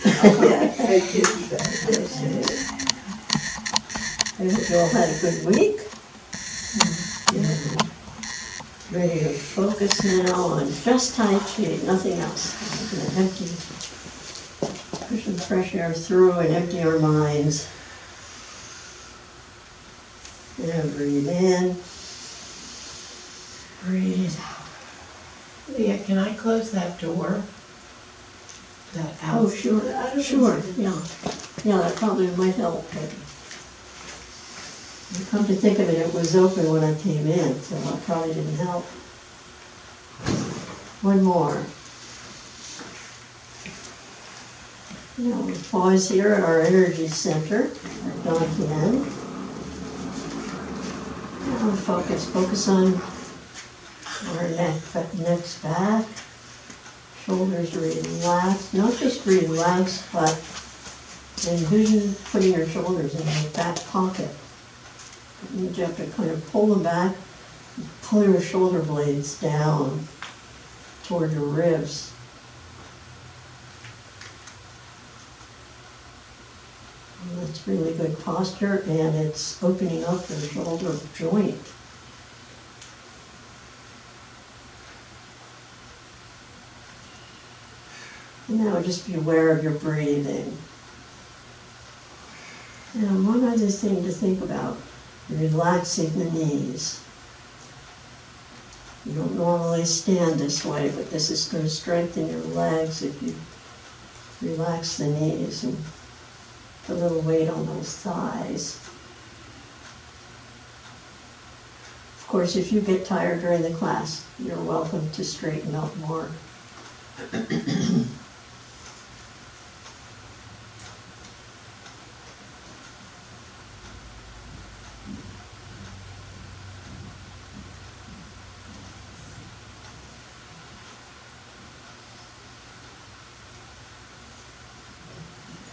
Yeah, I did that. I hope you all had a good week. Yeah. Ready to focus now on just Tai Chi, nothing else. We're gonna push some fresh air through and empty our minds. And breathe in, breathe out. Leah, can I close that door? That Oh, house? sure, yeah. Yeah, that probably might help, but come to think of it, it was open when I came in, so that probably didn't help. One more. Now we pause here at our energy center, at Dantian. Now focus on our neck's back. Shoulders relaxed, not just relaxed, but envision putting your shoulders in your back pocket. You have to kind of pull them back, pull your shoulder blades down toward your ribs. And that's really good posture, and it's opening up the shoulder joint. And now just be aware of your breathing. And one other thing to think about, relaxing the knees. You don't normally stand this way, but this is going to strengthen your legs if you relax the knees and put a little weight on those thighs. Of course, if you get tired during the class, you're welcome to straighten up more.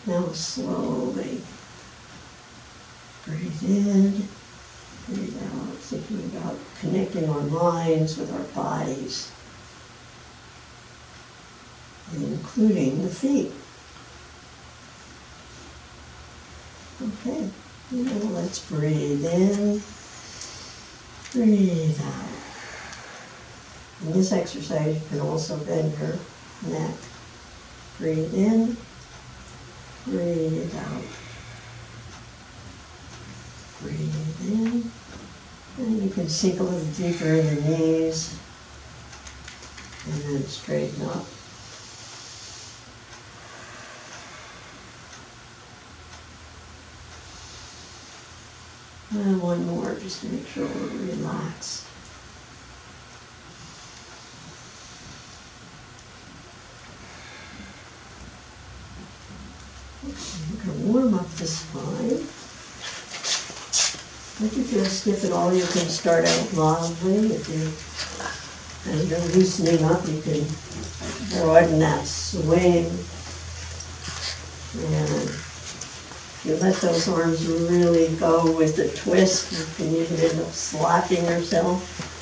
Now slowly breathe in, breathe out, thinking about connecting our minds with our bodies, including the feet. Okay, now let's breathe in, breathe out. In this exercise, you can also bend your neck. Breathe in, breathe out. Breathe in. And you can sink a little deeper in the knees. And then straighten up. And one more just to make sure we're relaxed. You can warm up the spine. If you feel stiff at all, you can start out mildly. As you're loosening up, you can broaden that swing. And if you let those arms really go with the twist, you can even end up slapping yourself.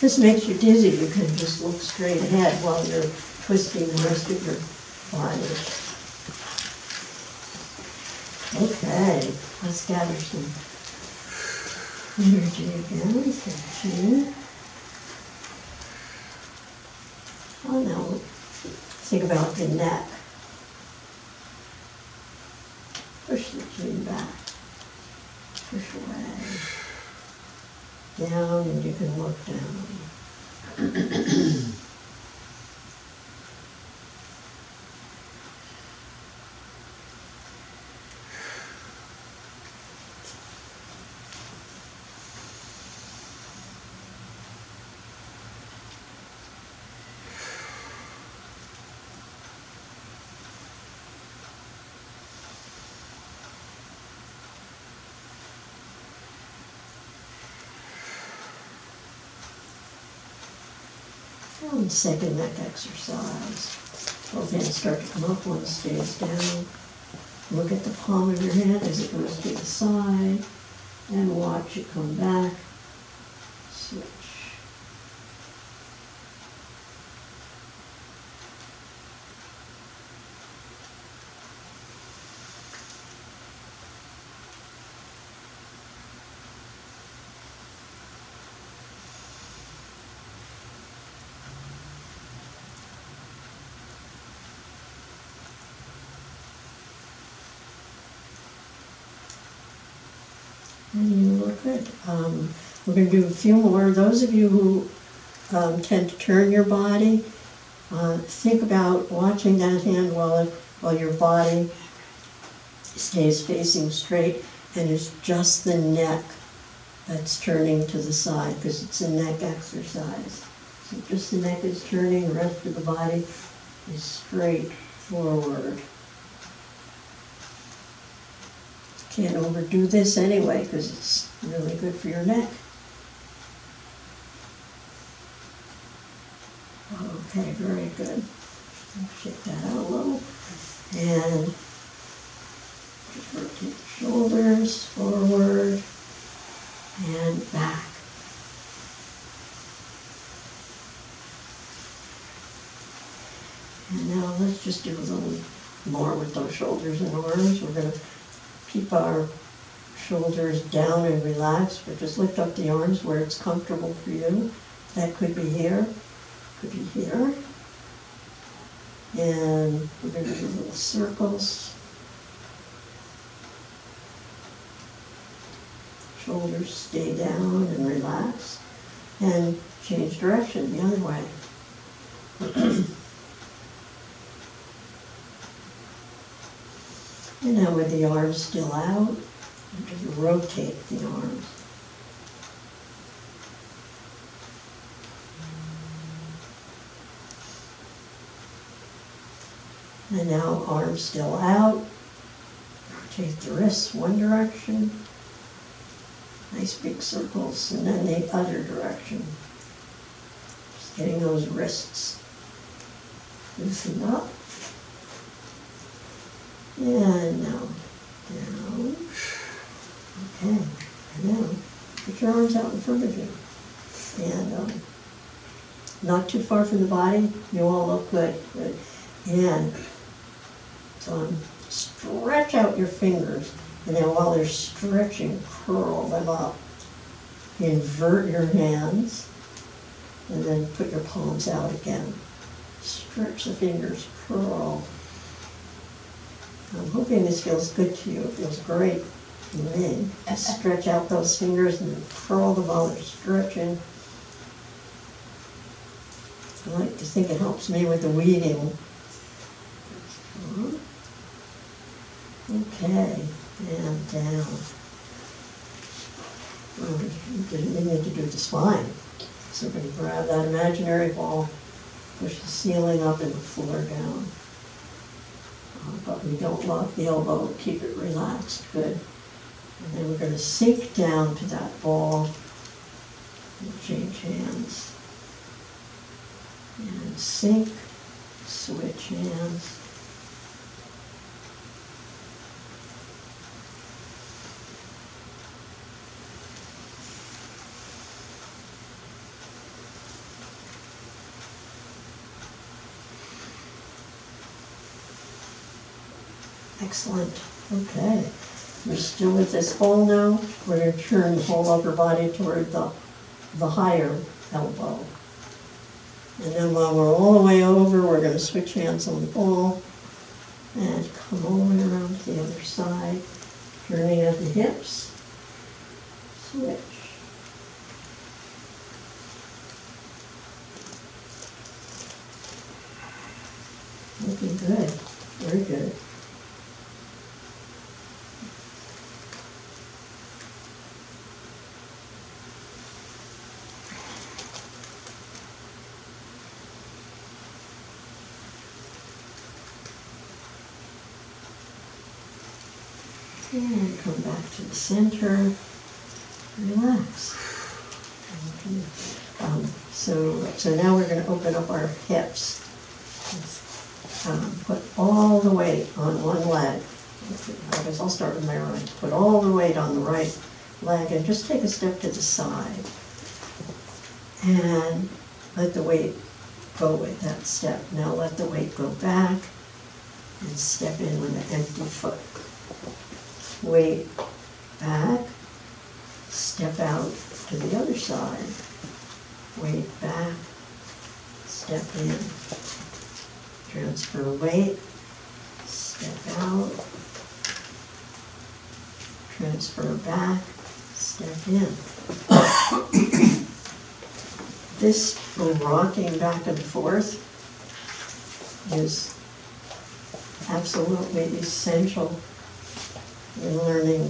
This makes you dizzy. You can just look straight ahead while you're twisting the rest of your body. Okay, let's gather some energy again. Tension. Oh, now think about the neck. Push the chin back. Push away. Down, and you can look down. And second neck exercise. Both hands start to come up, one stays down. Look at the palm of your hand as it goes to the side, and watch it come back. Switch. And you look good. We're going to do a few more. Those of you who tend to turn your body, think about watching that hand while your body stays facing straight, and it's just the neck that's turning to the side, because it's a neck exercise. So just the neck is turning, the rest of the body is straight forward. Can't overdo this anyway, because it's really good for your neck. Okay, very good. Shake that out a little. And just rotate the shoulders forward and back. And now let's just do a little more with those shoulders and arms. We're going to keep our shoulders down and relaxed, but just lift up the arms where it's comfortable for you. That could be here, could be here. And we're going to do little circles. Shoulders stay down and relax. And change direction the other way. And now with the arms still out, just rotate the arms. And now arms still out, rotate the wrists one direction, nice big circles, and then the other direction. Just getting those wrists loosened up. And now, down. Okay, and now put your arms out in front of you. And not too far from the body, you all look good. Good. And stretch out your fingers. And then while they're stretching, curl them up. Invert your hands. And then put your palms out again. Stretch the fingers, curl. I'm hoping this feels good to you. It feels great to me. Just stretch out those fingers and then curl them while they're stretching. I like to think it helps me with the weeding. Okay, and down. We need to do the spine. So we're going to grab that imaginary ball, push the ceiling up and the floor down. But we don't lock the elbow, keep it relaxed, good. And then we're going to sink down to that ball and change hands. And sink, switch hands. Excellent. Okay. We're still with this ball now. We're going to turn the whole upper body toward the higher elbow. And then while we're all the way over, we're going to switch hands on the ball and come all the way around to the other side, turning at the hips. Switch. Looking good. Very good. And come back to the center. Relax. So now we're going to open up our hips. Put all the weight on one leg I guess I'll start with my right. Put all the weight on the right leg and just take a step to the side. And let the weight go with that step. Now let the weight go back and step in with an empty foot. Weight back, step out to the other side. Weight back, step in. Transfer weight, step out. Transfer back, step in. This rocking back and forth is absolutely essential in learning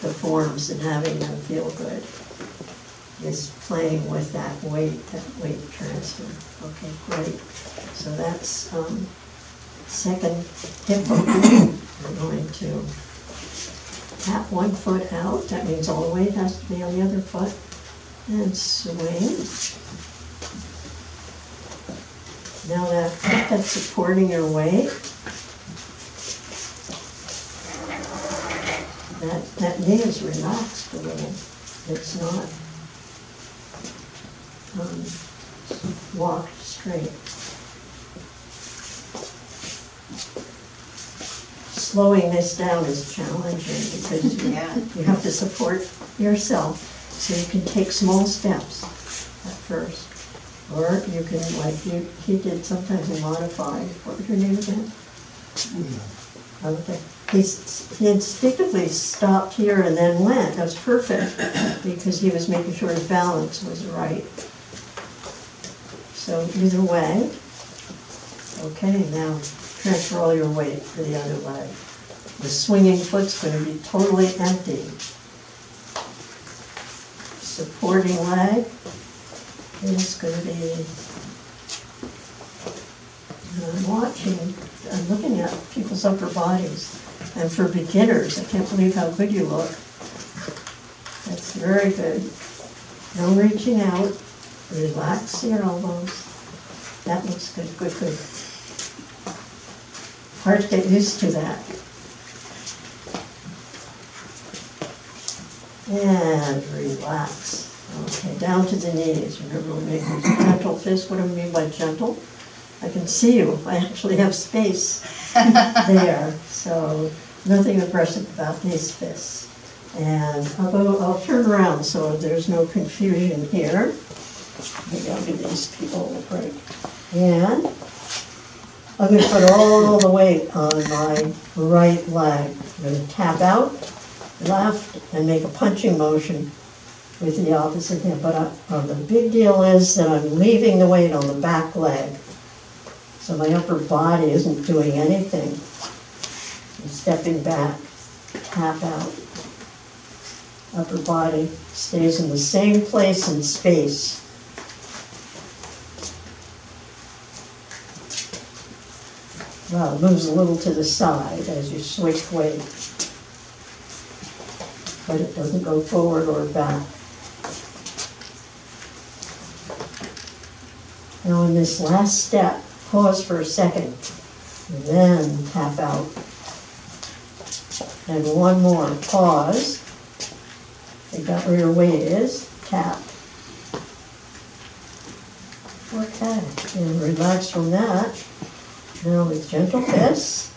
the forms and having them feel good, is playing with that weight transfer. Okay, great. So that's second hip opening. We're going to tap one foot out. That means all the weight has to be on the other foot. And swing. Now that foot that's supporting your weight, that knee is relaxed a little. It's not walked straight. Slowing this down is challenging because you have to support yourself, so you can take small steps at first. Or you can, like he did, sometimes modify. What was your name again? Okay. He instinctively stopped here and then went. That's perfect because he was making sure his balance was right. So either way. Okay, now transfer all your weight to the other leg. The swinging foot's going to be totally empty. Supporting leg is going to be, I'm looking at people's upper bodies. And for beginners, I can't believe how good you look. That's very good. No reaching out. Relax your elbows. That looks good, good, good. Hard to get used to that. And relax. Okay, down to the knees. Remember, we make a gentle fist. What do we mean by gentle? I can see you. I actually have space there. So nothing aggressive about these fists. And I'll turn around so there's no confusion here. Maybe I'll give these people a break. And I'm going to put all the weight on my right leg. I'm going to tap out left and make a punching motion with the opposite hip. But the big deal is that I'm leaving the weight on the back leg. So my upper body isn't doing anything. I'm stepping back, tap out. Upper body stays in the same place in space. Well, it moves a little to the side as you switch weight, but it doesn't go forward or back. Now in this last step, pause for a second, and then tap out. And one more, pause. You got where your weight is, tap. Okay, and relax from that. Now with gentle fists,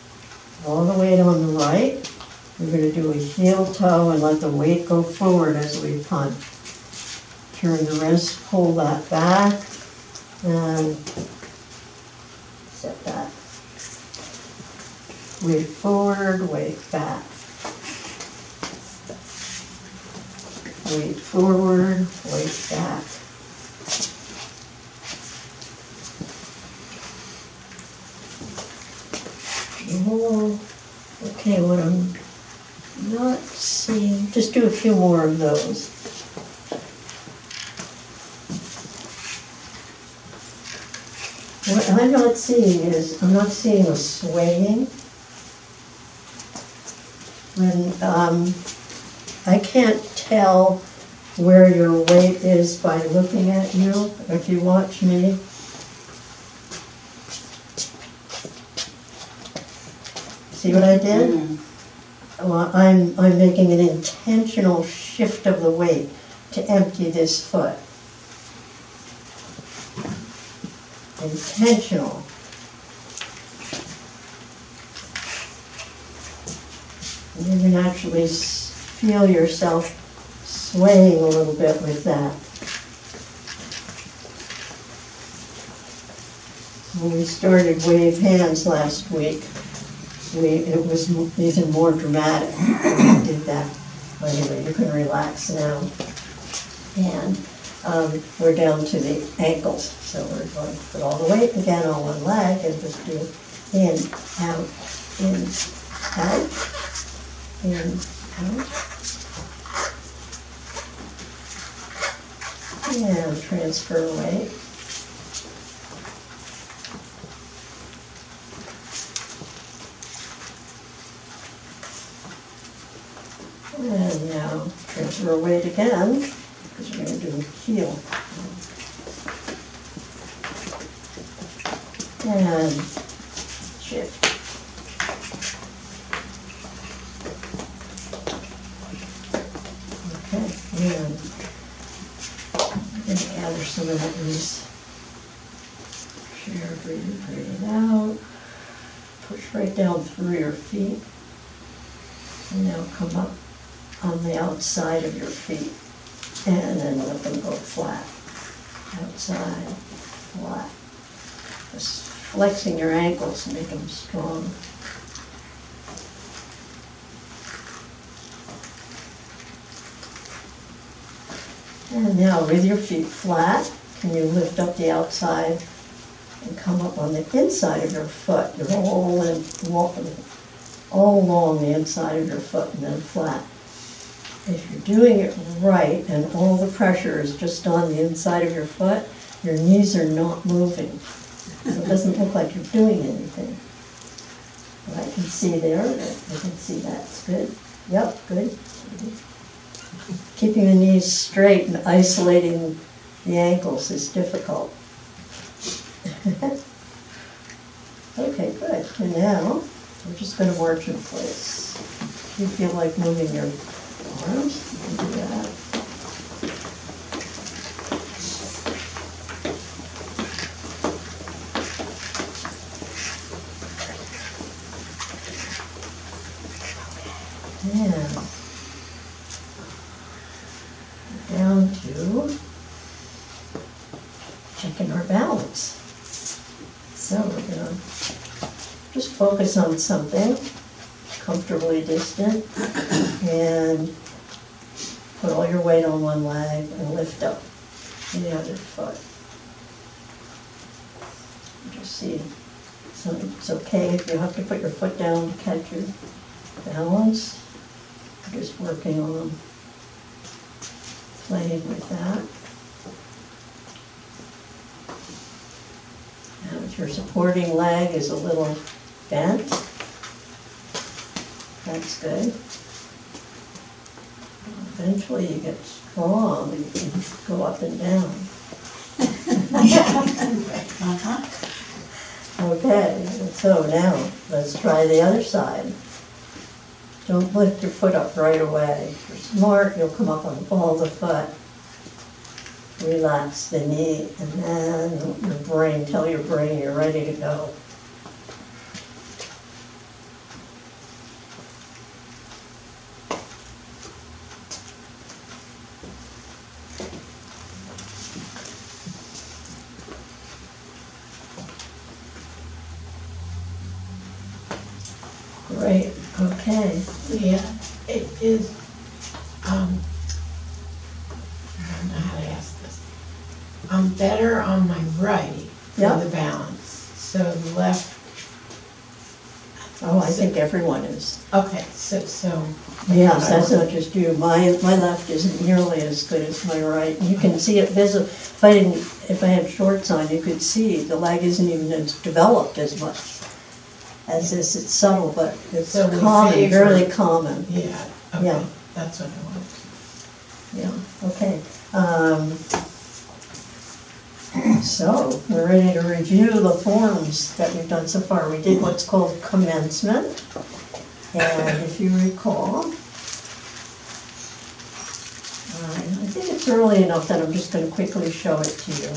all the weight on the right. We're going to do a heel toe and let the weight go forward as we punch. Turn the wrist, pull that back, and set that. Weight forward, weight back. Weight forward, weight back. Oh, okay, what I'm not seeing, just do a few more of those. What I'm not seeing is, I'm not seeing a swaying. When I can't tell where your weight is by looking at you, if you watch me. See what I did? Mm. Well, I'm making an intentional shift of the weight to empty this foot. Intentional. And you can actually feel yourself swaying a little bit with that. When we started wave hands last week, it was even more dramatic when we did that. But anyway, you can relax now. And we're down to the ankles. So we're going to put all the weight again on one leg and just do in, out, in, out, in, out. And transfer weight. And now transfer weight again, because we're going to do heel. And shift. Okay, and I'm going to gather some of that loose. Share, breathe it out. Push right down through your feet. And now come up on the outside of your feet, and then let them go flat. Outside, flat. Just flexing your ankles, make them strong. And now with your feet flat, can you lift up the outside and come up on the inside of your foot? You're all along the inside of your foot and then flat. If you're doing it right and all the pressure is just on the inside of your foot, your knees are not moving. So it doesn't look like you're doing anything. But I can see there, I can see that's good. Yep, good. Keeping the knees straight and isolating the ankles is difficult. Okay, good. And now, we're just going to march in place. If you feel like moving your arms, you can do that. And down to checking our balance. So we're going to just focus on something comfortably distant and put all your weight on one leg and lift up the other foot. Just see, so it's okay if you have to put your foot down to catch your balance. Just working on playing with that. Now if your supporting leg is a little bent, that's good. Eventually you get strong and you can go up and down. Okay, so now let's try the other side. Don't lift your foot up right away. If you're smart, you'll come up on the ball of the foot. Relax the knee, and then your brain, tell your brain you're ready to go. Great, okay. Yeah, it is, I don't know how to ask this. I'm better on my right for Yeah. the balance, so the left, Oh, I think everyone is. okay, so. Yes, that's not just you. My left isn't nearly as good as my right. You can see it visible. If I had shorts on, you could see the leg isn't even as developed as much as this. It's subtle, but it's So we common, favor- very common. Yeah, Yeah. okay, that's what I wanted. Yeah, okay. So, we're ready to review the forms that we've done so far. We did what's called commencement, And if you recall, I think it's early enough that I'm just going to quickly show it to you.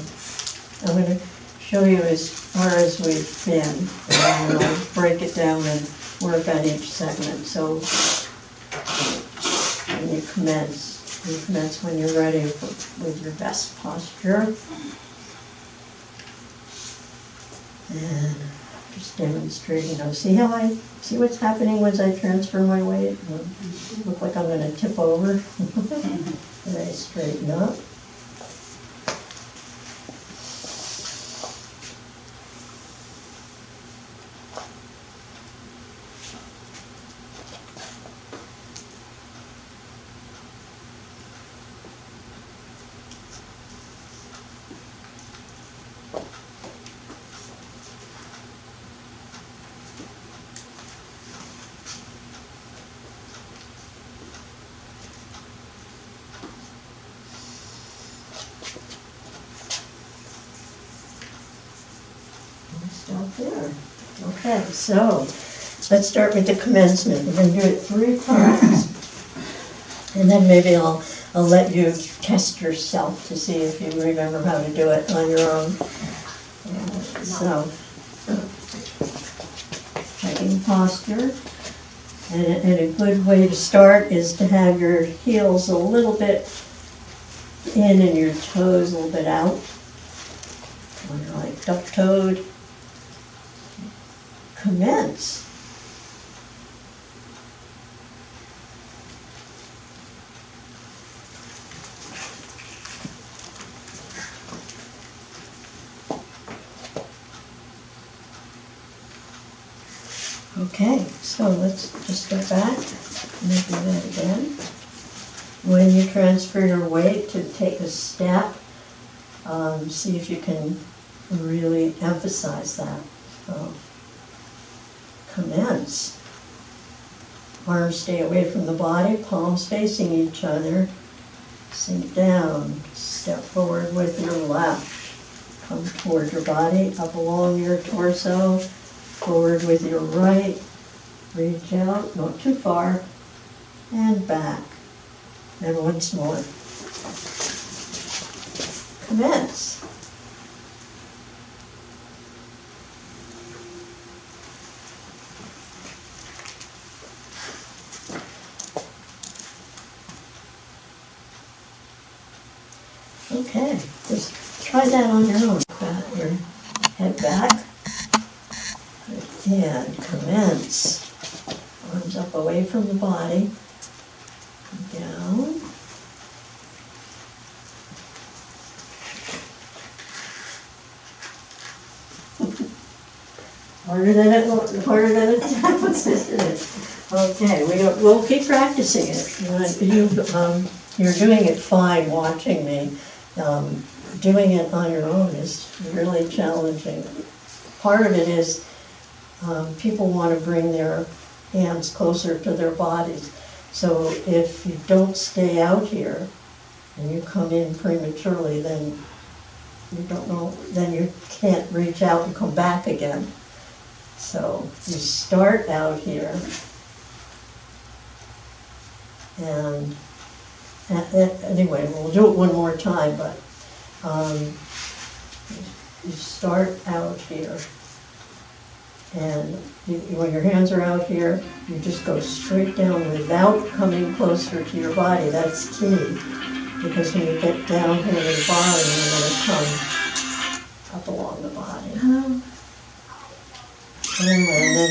I'm going to show you as far as we've been, and then I'll break it down and work on each segment. So when you commence when you're ready with your best posture. And just demonstrating, see what's happening as I transfer my weight? Look like I'm gonna tip over. And I straighten up. Stop there. Okay, so let's start with the commencement. We're going to do it 3 times. And then maybe I'll let you test yourself to see if you remember how to do it on your own. So, checking posture. And a good way to start is to have your heels a little bit in and your toes a little bit out. When you're like duck-toed. Commence. Okay, so let's just go back and do that again. When you transfer your weight, to take a step, see if you can really emphasize that. So, commence. Arms stay away from the body, palms facing each other. Sink down, step forward with your left. Come toward your body, up along your torso, forward with your right. Reach out, not too far, and back. And once more. Commence. Okay, just try that on your own. Pat your head back. And commence. Arms up away from the body. Down. Harder than it sounds, isn't it? Okay, we'll keep practicing it. You're doing it fine watching me. Doing it on your own is really challenging. Part of it is people want to bring their hands closer to their bodies. So if you don't stay out here and you come in prematurely, then you can't reach out and come back again. So you start out here, and anyway, we'll do it one more time, but you start out here, and when your hands are out here, you just go straight down without coming closer to your body. That's key, because when you get down here to the bottom, you're going to come up along the body. And then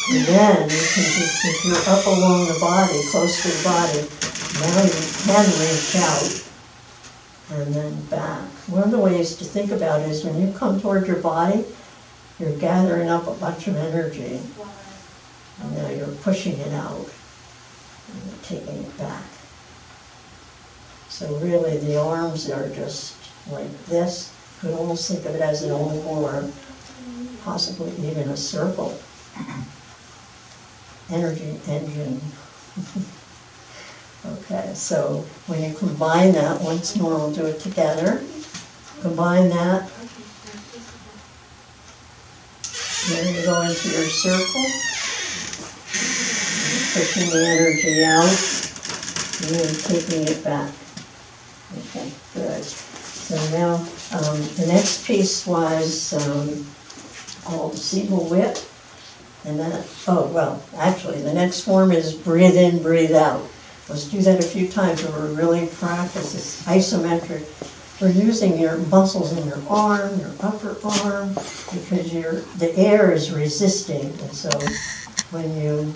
you can just, if you're up along the body, close to the body, now you can reach out and then back. One of the ways to think about it is when you come toward your body, you're gathering up a bunch of energy. And now you're pushing it out and you're taking it back. So really the arms are just like this. You could almost think of it as an oval or possibly even a circle. Energy engine. Okay, so when you combine that, once more we'll do it together. Combine that. Then you go into your circle. pushing the energy out and then taking it back. Okay, good. So now, the next piece was called single whip. And then, actually, the next form is breathe in, breathe out. Let's do that a few times where we really practice this isometric. We're using your muscles in your arm, your upper arm, because the air is resisting. And so when you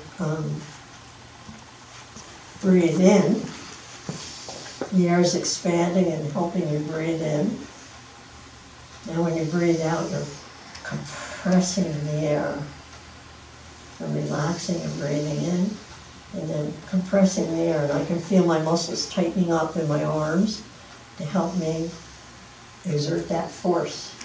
breathe in, the air is expanding and helping you breathe in. And when you breathe out, you're compressing the air. So relaxing and breathing in, and then compressing the air. And I can feel my muscles tightening up in my arms to help me exert that force.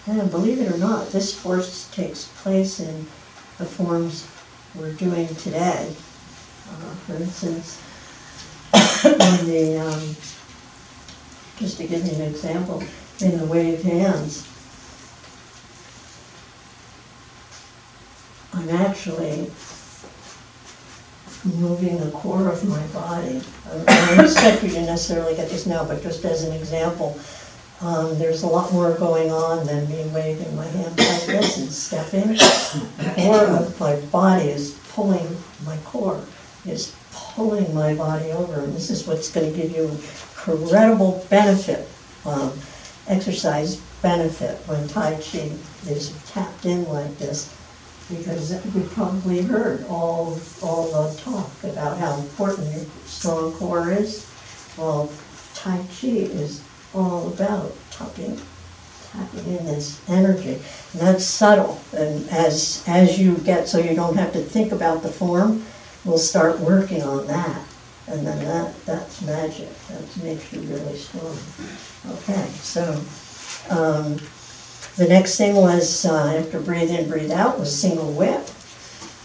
And believe it or not, this force takes place in the forms we're doing today. For instance, in the, just to give you an example, in the wave hands, I'm actually moving the core of my body. I don't expect you to necessarily get this now, but just as an example, there's a lot more going on than me waving my hand like this and stepping. The core of my body is pulling, my core is pulling my body over, and this is what's going to give you incredible benefit, exercise benefit when Tai Chi is tapped in like this, because you've probably heard all the talk about how important your strong core is. Well, Tai Chi is all about tapping in this energy. And that's subtle. And as you get, so you don't have to think about the form, we'll start working on that. And then that's magic. That makes you really strong. Okay, so the next thing was, after breathe in, breathe out, was single whip.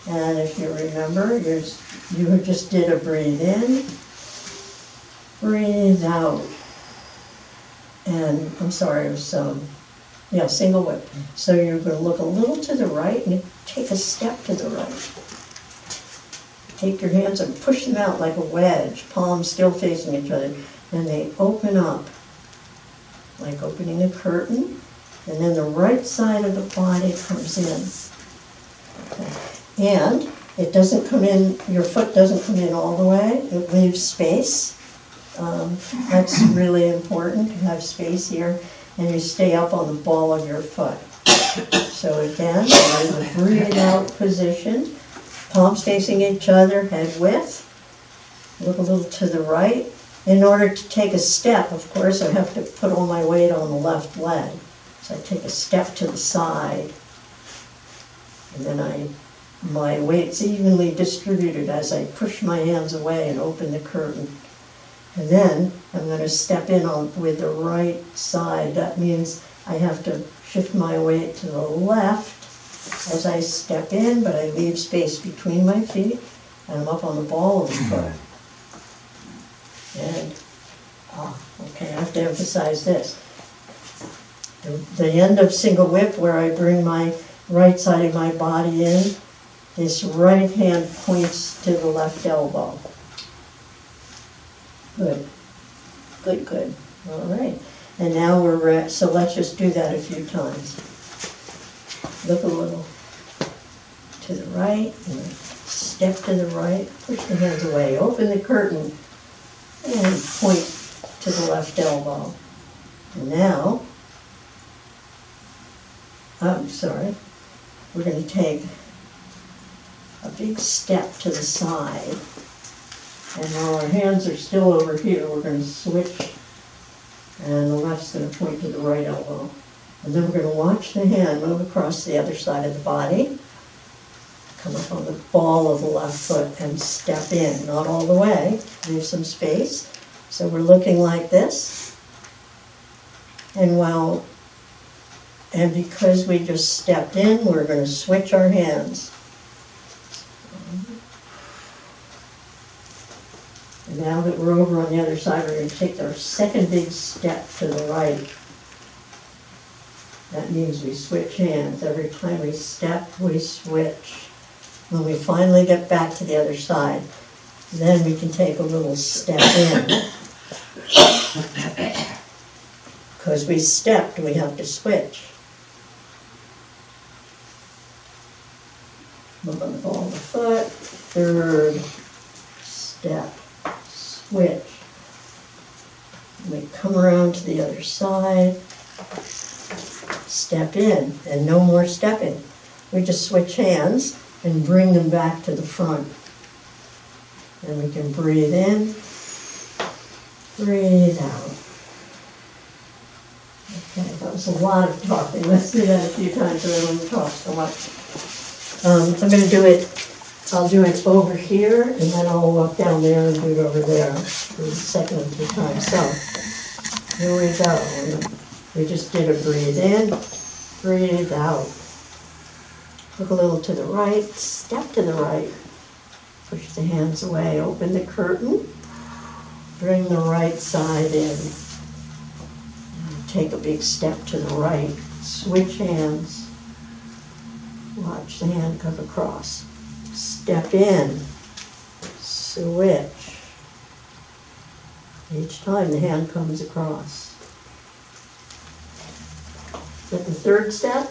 And if you remember, you just did a breathe in, breathe out. And I'm sorry, it was single whip. So you're going to look a little to the right and take a step to the right. Take your hands and push them out like a wedge, palms still facing each other. And they open up, like opening a curtain. And then the right side of the body comes in. Okay. And it doesn't come in, your foot doesn't come in all the way. It leaves space. That's really important, to have space here. And you stay up on the ball of your foot. So again, in the breathe out position, palms facing each other, head width. Look a little to the right. In order to take a step, of course, I have to put all my weight on the left leg. So I take a step to the side. And then my weight's evenly distributed as I push my hands away and open the curtain. And then I'm going to step in with the right side. That means I have to shift my weight to the left as I step in, but I leave space between my feet, and I'm up on the ball of the foot. And, okay, I have to emphasize this. The end of single whip, where I bring my right side of my body in, this right hand points to the left elbow. Good. Good, good. All right. And now so let's just do that a few times. Look a little to the right, and step to the right, push the hands away, open the curtain, and point to the left elbow. And now, we're going to take a big step to the side. And while our hands are still over here, we're going to switch, and the left's going to point to the right elbow. And then we're going to watch the hand move across the other side of the body, come up on the ball of the left foot and step in. Not all the way, leave some space. So we're looking like this. And because we just stepped in, we're going to switch our hands. And now that we're over on the other side, we're going to take our second big step to the right. That means we switch hands. Every time we step, we switch. When we finally get back to the other side, then we can take a little step in. Because we stepped, we have to switch. Above all the foot, third step, switch. We come around to the other side, step in, and no more stepping. We just switch hands and bring them back to the front. And we can breathe in, breathe out. Okay, that was a lot of talking. Let's do that a few times so I don't talk so much. I'm going to do it, I'll do it over here, and then I'll walk down there and do it over there for the second of the time. So, here we go. We just did a breathe in, breathe out. Look a little to the right, step to the right. Push the hands away, open the curtain, bring the right side in. Take a big step to the right, switch hands. Watch the hand come across. Step in, switch. Each time the hand comes across. Is that the third step?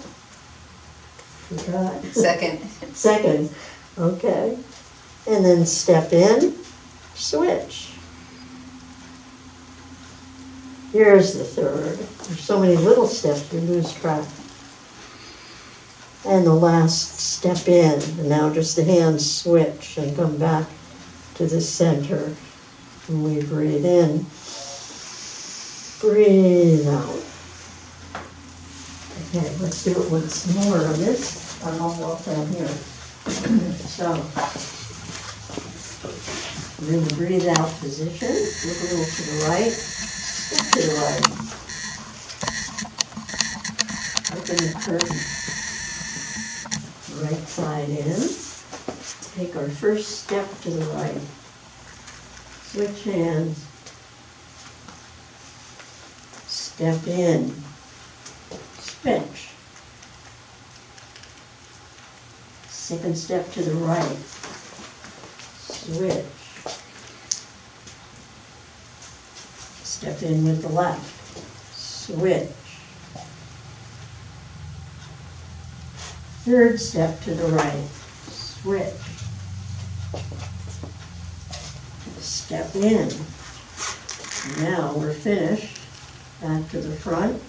Forgot. Second. Second, okay. And then step in, switch. Here's the third. There's so many little steps we lose track. And the last step in, and now just the hands switch and come back to the center. And we breathe in, breathe out. Okay, let's do it once more on this. I'll walk down here. So, we're in the breathe out position. Look a little to the right, step to the right. Open the curtain. Right side in. Take our first step to the right. Switch hands. Step in. Switch. Second step to the right. Switch. Step in with the left. Switch. Third step to the right, switch. Step in. Now we're finished. Back to the front,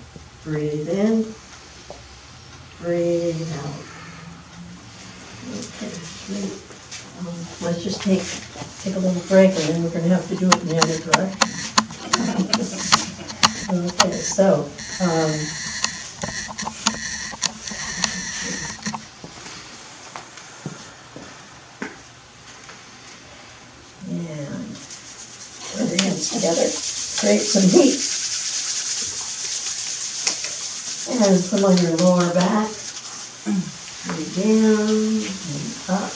breathe in, breathe out. Okay, great. Let's just take a little break and then we're going to have to do it in the other direction. Okay, so, together, create some heat. And come on your lower back, and down, and up,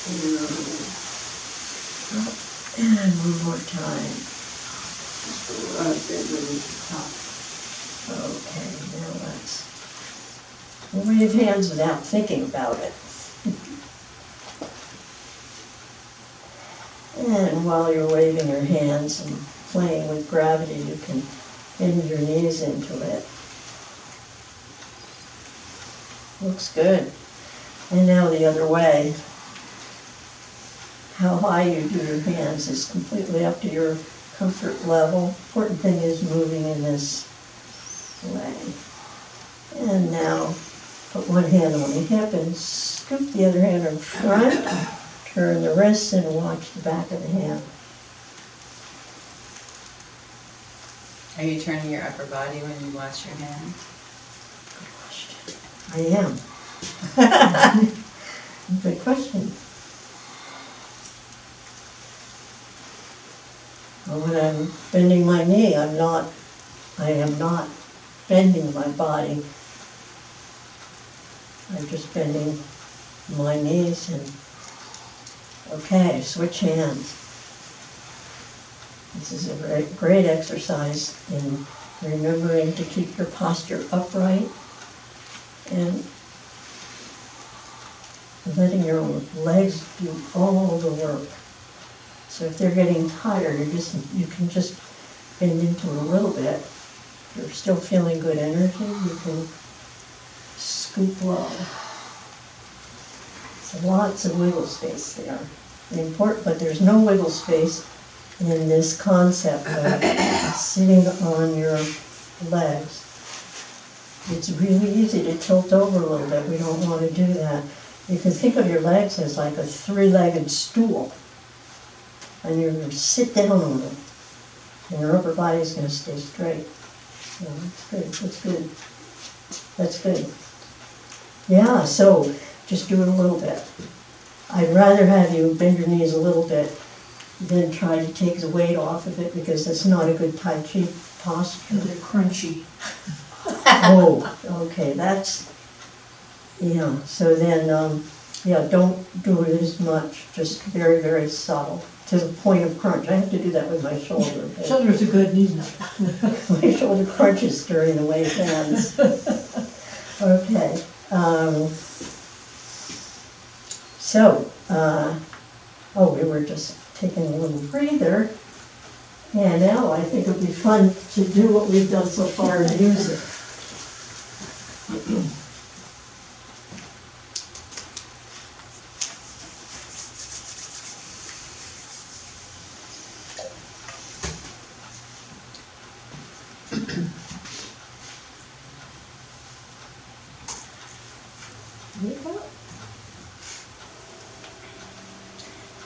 and up, and one more time. Up and up. Okay, now let's wave hands without thinking about it. And while you're waving your hands and playing with gravity, you can bend your knees into it. Looks good. And now the other way. How high you do your hands is completely up to your comfort level. Important thing is moving in this way. And now put one hand on the hip and scoop the other hand in front. Turn the wrists and watch the back of the hand. Are you turning your upper body when you wash your hands? I am. Good question. Well, when I'm bending my knee, I am not bending my body. I'm just bending my knees and okay, switch hands. This is a great exercise in remembering to keep your posture upright and letting your legs do all the work. So if they're getting tired, you can just bend into it a little bit. If you're still feeling good energy, you can scoop low. So lots of wiggle space there. But there's no wiggle space in this concept of sitting on your legs. It's really easy to tilt over a little bit. We don't want to do that. You can think of your legs as like a three-legged stool. And you're going to sit down on them. And your upper body's going to stay straight. So that's good. That's good. Yeah, so just do it a little bit. I'd rather have you bend your knees a little bit than try to take the weight off of it, because that's not a good Tai Chi posture. They're crunchy. Oh, okay, so then, don't do it as much, just very, very subtle, to the point of crunch. I have to do that with my shoulder. Shoulders are good, knees not. My shoulder crunches during the wave hands. Okay. We were just taking a little breather. And now I think it would be fun to do what we've done so far in music.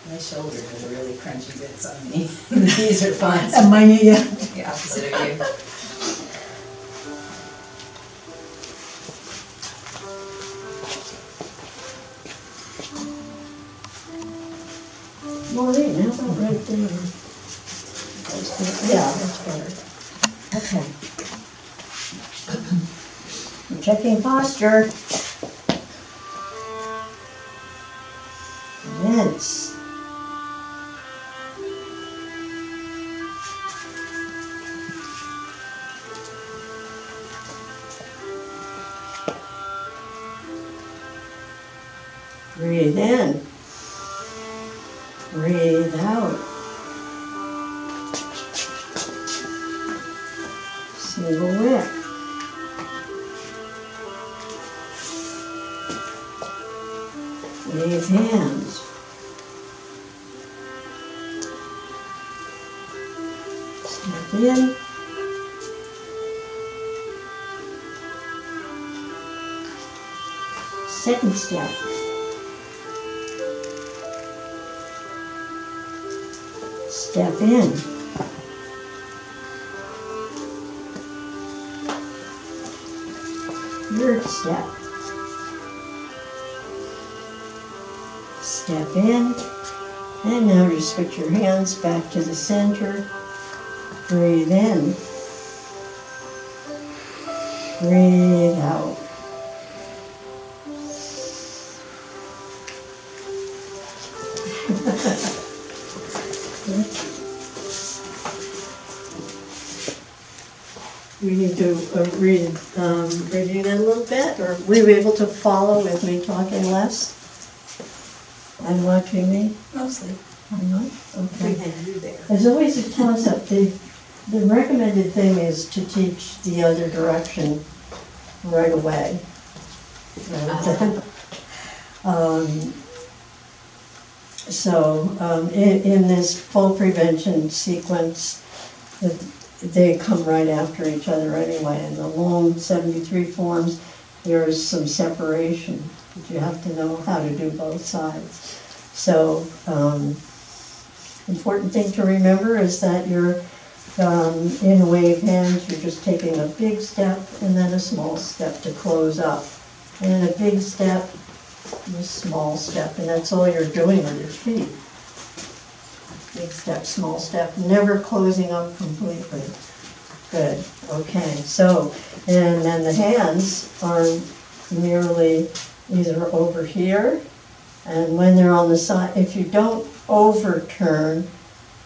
My shoulders are the really crunchy bits on me. These are fine. And mine, yeah. The opposite of you. Maureen, how about right there? That's good. Yeah, that's better. Okay. I'm checking posture. Rinse. Breathe in. Breathe out. Single wick. Wave hands. Step in. Second step. Step in. Third step. Step in. And now just switch your hands back to the center. Breathe in. Breathe out. We need to review that a little bit, or were you able to follow with me talking less and watching me? Mostly. Okay. You're there. There's always a toss-up. The recommended thing is to teach the other direction right away. In this fall prevention sequence, they come right after each other anyway. In the long 73 forms, there is some separation, but you have to know how to do both sides. So, important thing to remember is that you're in wave hands, you're just taking a big step and then a small step to close up. And a big step, and a small step, and that's all you're doing with your feet. Big step, small step, never closing up completely. Good, okay, so, and then the hands are merely either over here, and when they're on the side, if you don't overturn,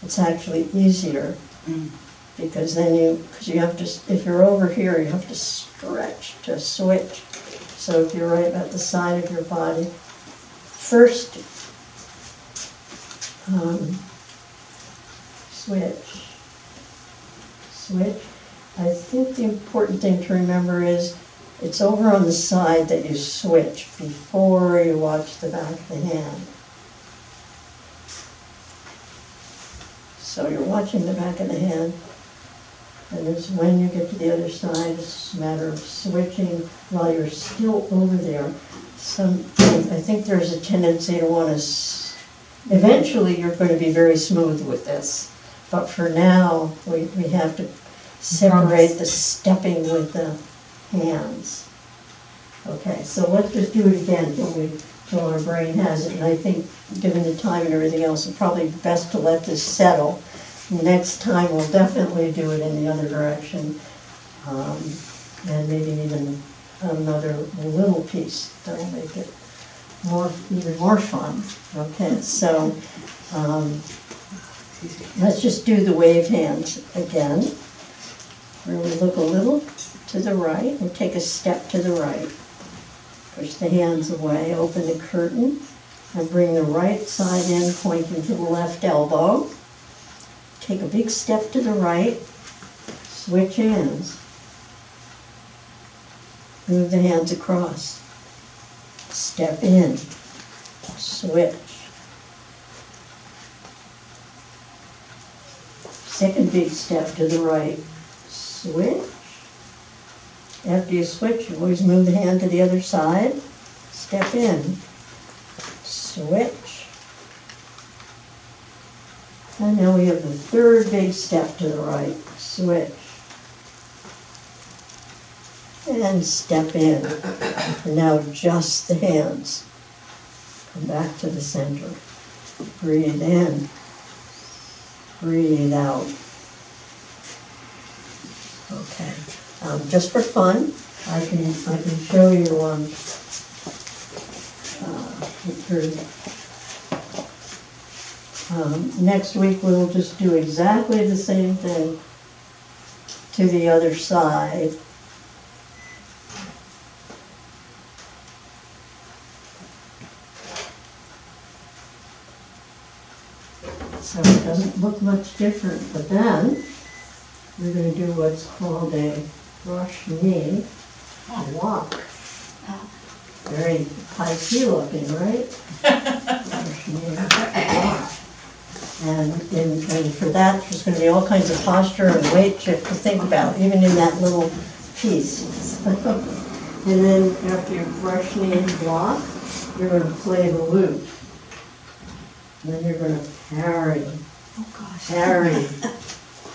it's actually easier because because you have to, if you're over here, you have to stretch to switch. So if you're right at the side of your body, first, switch. I think the important thing to remember is it's over on the side that you switch before you watch the back of the hand. So you're watching the back of the hand, and it's when you get to the other side, it's a matter of switching while you're still over there. I think there's a tendency to want to, eventually you're going to be very smooth with this, but for now, we have to separate the stepping with the hands. Okay, so let's just do it again till our brain has it, and I think given the time and everything else, it's probably best to let this settle. Next time we'll definitely do it in the other direction, and maybe even another little piece that'll make it even more fun. Okay, so let's just do the wave hands again, where we look a little to the right and take a step to the right. Push the hands away, open the curtain, and bring the right side in, pointing to the left elbow. Take a big step to the right, switch hands. Move the hands across. Step in, switch. Second big step to the right, switch. After you switch, you always move the hand to the other side. Step in, switch. And now we have the third big step to the right, switch. And step in. And now just the hands. Come back to the center. Breathe in. Breathe out. Okay. Just for fun, I can show you next week we'll just do exactly the same thing to the other side. So it doesn't look much different, but then we're going to do what's called a brush knee walk. Very Tai Chi looking, right? Brush knee walk. And for that, there's going to be all kinds of posture and weight shift to think about, even in that little piece. And then after you brush knee walk, you're going to play the loop. And then you're going to parry. Oh, gosh. Parry.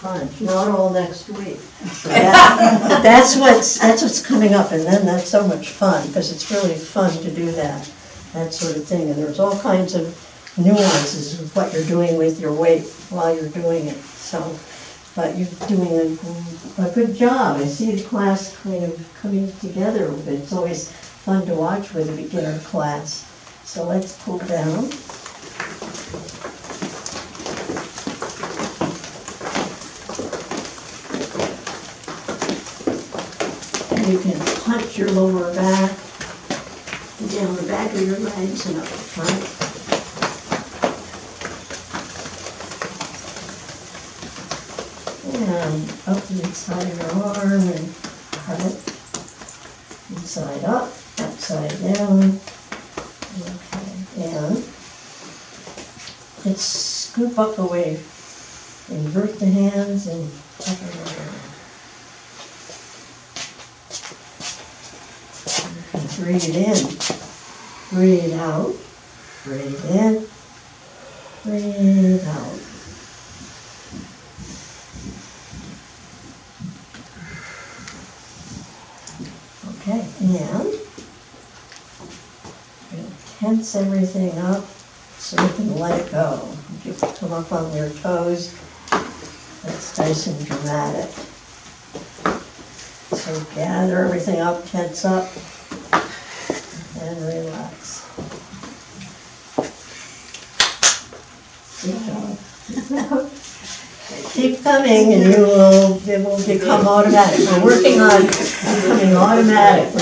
Punch. Not all next week. But that's what's coming up, and then that's so much fun, because it's really fun to do that sort of thing. And there's all kinds of nuances of what you're doing with your weight while you're doing it. So, but you're doing a good job. I see the class kind of coming together a bit. It's always fun to watch with a beginner class. So let's pull down. You can punch your lower back, down the back of your legs and up the front. And up the inside of your arm and cut it. Inside up, upside down. Okay, and let's scoop up away. Invert the hands and up and around. Breathe in, breathe out, breathe in, breathe out. Okay, and we'll tense everything up so you can let it go. If you come up on your toes, that's nice and dramatic. So gather everything up, tense up. And relax. Good job. Keep coming and it will become automatic. We're working on becoming automatic.